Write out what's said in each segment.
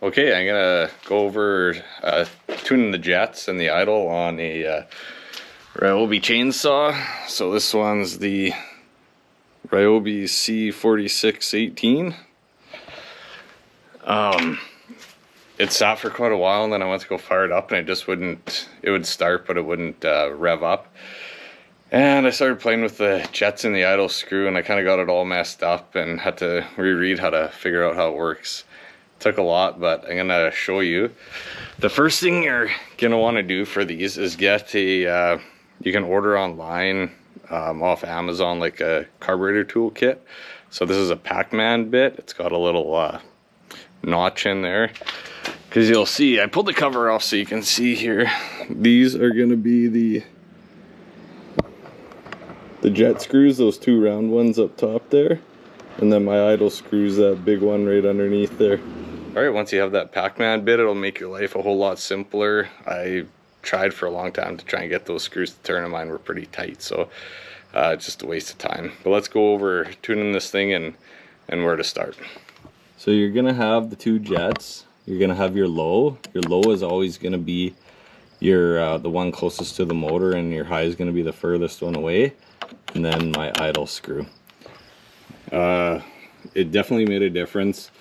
Okay, I'm gonna go over tuning the jets and the idle on a Ryobi chainsaw. So this one's the Ryobi C4618. It sat for quite a while, and then I went to go fire it up, and it just wouldn't. It would start, but it wouldn't rev up. And I started playing with the jets and the idle screw, and I kind of got it all messed up, and had to reread how to figure out how it works. Took a lot, but I'm gonna show you. The first thing you're gonna want to do for these is get a you can order online off Amazon like a carburetor tool kit. So this is a Pac-Man bit. It's got a little notch in there, because you'll see I pulled the cover off so you can see here. These are gonna be the jet screws, those two round ones up top there, and then my idle screws, that big one right underneath there. Alright, once you have that Pac-Man bit, it'll make your life a whole lot simpler. I tried for a long time to try and get those screws to turn, and mine were pretty tight, so it's just a waste of time. But let's go over tuning this thing and where to start. So you're gonna have the two jets. You're gonna have your low. Your low is always gonna be your the one closest to the motor, and your high is gonna be the furthest one away. And then my idle screw. It definitely made a difference.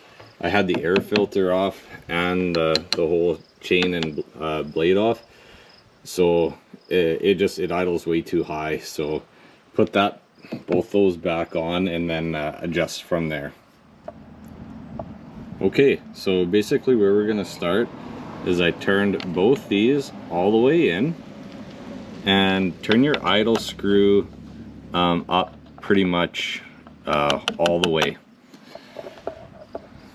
I had the air filter off and the whole chain and blade off, so it idles way too high. So put both those back on, and then adjust from there. Okay, so basically where we're gonna start is I turned both these all the way in, and turn your idle screw up pretty much all the way.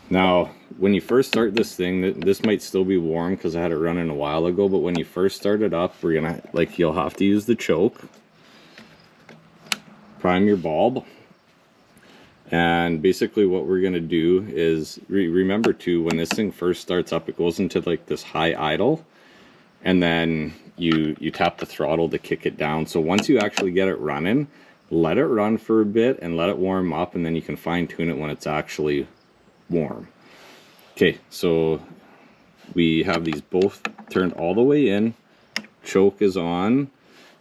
Now, when you first start this thing, this might still be warm because I had it running a while ago, but when you first start it up, you'll have to use the choke, prime your bulb, and basically what we're gonna do is remember too, when this thing first starts up, it goes into like this high idle, and then you tap the throttle to kick it down. So once you actually get it running, let it run for a bit and let it warm up, and then you can fine tune it when it's actually warm. Okay, so we have these both turned all the way in, choke is on,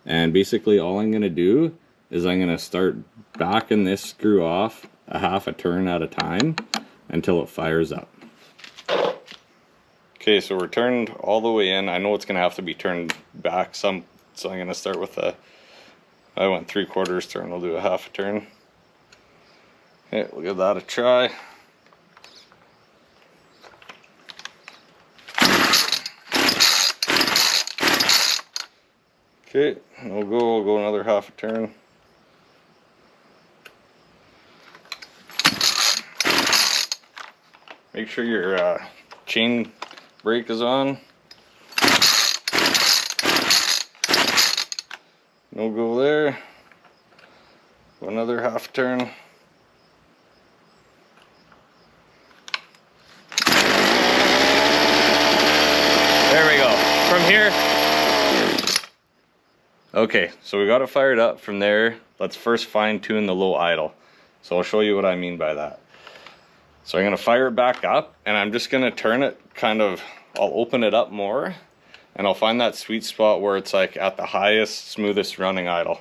and basically all I'm gonna do is I'm gonna start backing this screw off a half a turn at a time until it fires up. Okay, so we're turned all the way in. I know it's gonna have to be turned back some, so I'm gonna start with I went 3/4 turn, I'll do a half a turn. Okay, we'll give that a try. Okay, we'll go another half a turn. Make sure your chain brake is on. No go there. Go another half turn. There we go. From here. Okay, so we got it fired up. From there, let's first fine tune the low idle. So I'll show you what I mean by that. So I'm gonna fire it back up, and I'm just gonna turn it I'll open it up more, and I'll find that sweet spot where it's like at the highest, smoothest running idle.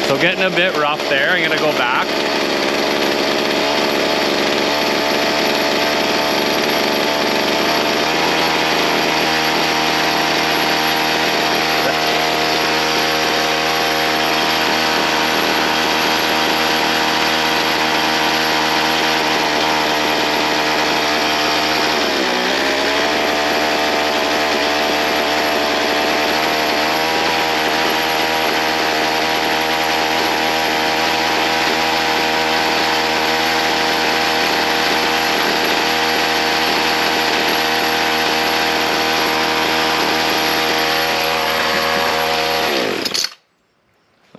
So getting a bit rough there, I'm gonna go back.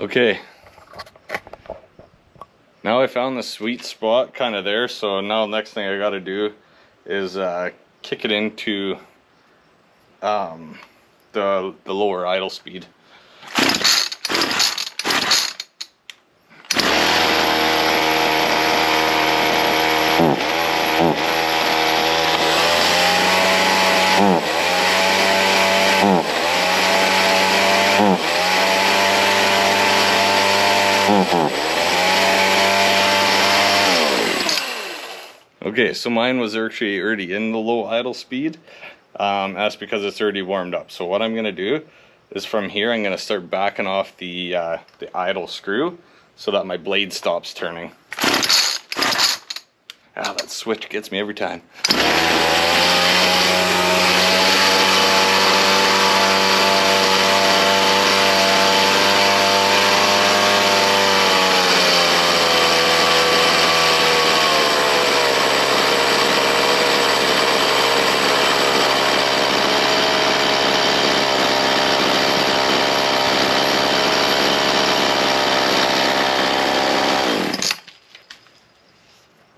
Okay, now I found the sweet spot kind of there, so now the next thing I got to do is kick it into the lower idle speed. Okay, so mine was actually already in the low idle speed. That's because it's already warmed up. So what I'm going to do is from here I'm going to start backing off the idle screw so that my blade stops turning. Ah, that switch gets me every time.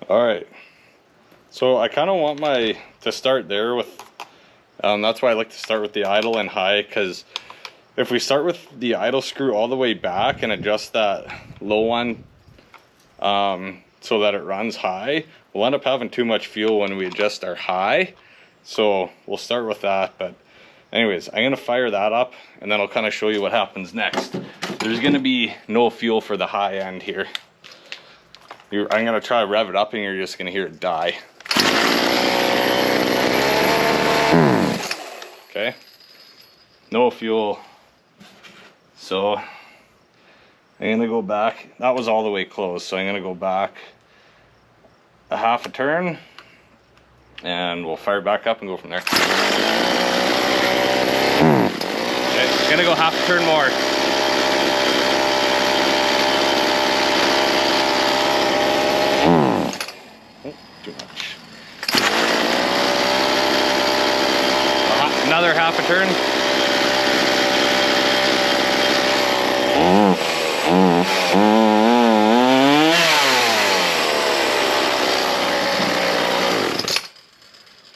Alright, so I kind of want to start there with, that's why I like to start with the idle and high, because if we start with the idle screw all the way back and adjust that low one so that it runs high, we'll end up having too much fuel when we adjust our high. So we'll start with that, but anyways, I'm going to fire that up and then I'll kind of show you what happens next. There's going to be no fuel for the high end here. I'm going to try to rev it up and you're just going to hear it die. Okay, no fuel. So I'm going to go back. That was all the way closed, so I'm going to go back a half a turn and we'll fire back up and go from there. Okay, going to go half a turn more. Too much. Another half a turn.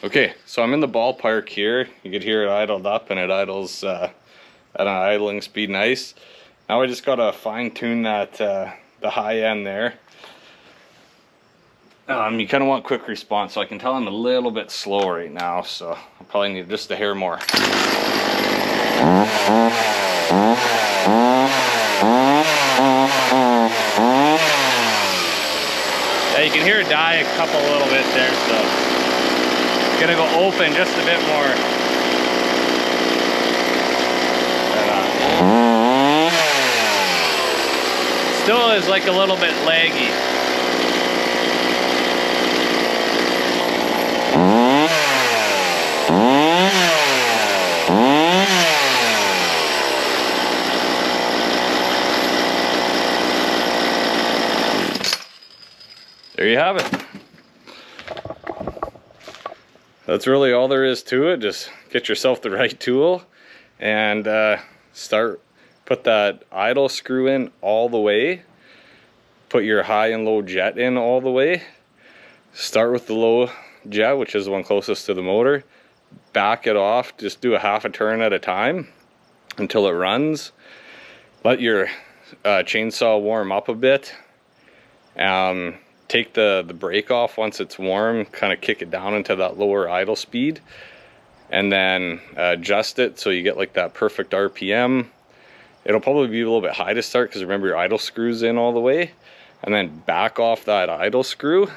Okay, so I'm in the ballpark here. You could hear it idled up and it idles at an idling speed nice. Now I just gotta fine tune that the high end there. You kind of want quick response, so I can tell I'm a little bit slow right now, so I'll probably need just a hair more. Yeah, you can hear it die a couple little bit there, so it's gonna go open just a bit more. Still is like a little bit laggy. There you have it. That's really all there is to it. Just get yourself the right tool and put that idle screw in all the way. Put your high and low jet in all the way. Start with the low jet, which is the one closest to the motor. Back it off, just do a half a turn at a time until it runs. Let your chainsaw warm up a bit. Take the brake off once it's warm, kind of kick it down into that lower idle speed, and then adjust it so you get like that perfect RPM. It'll probably be a little bit high to start because remember your idle screw's in all the way, and then back off that idle screw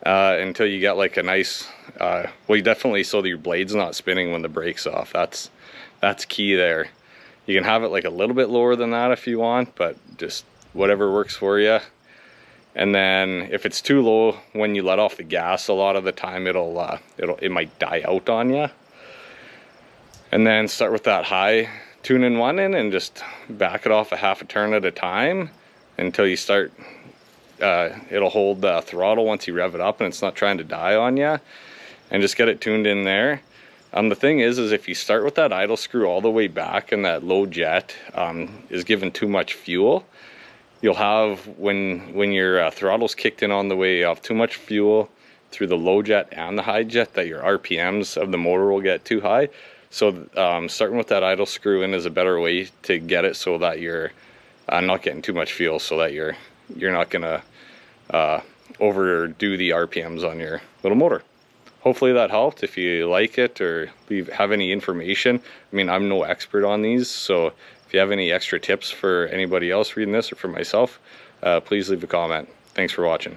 until you get like a nice, well, you definitely so that your blade's not spinning when the brake's off. That's key there. You can have it like a little bit lower than that if you want, but just whatever works for you. And then if it's too low when you let off the gas, a lot of the time it might die out on you. And then start with that high, tune in one in and just back it off a half a turn at a time until you start, it'll hold the throttle once you rev it up and it's not trying to die on you, and just get it tuned in there. The thing is if you start with that idle screw all the way back and that low jet is given too much fuel, you'll have, when your throttle's kicked in on the way, you have too much fuel, through the low jet and the high jet that your RPMs of the motor will get too high. So starting with that idle screw in is a better way to get it so that you're not getting too much fuel, so that you're not gonna overdo the RPMs on your little motor. Hopefully that helped. If you like it or have any information, I mean, I'm no expert on these, so if you have any extra tips for anybody else reading this or for myself, please leave a comment. Thanks for watching.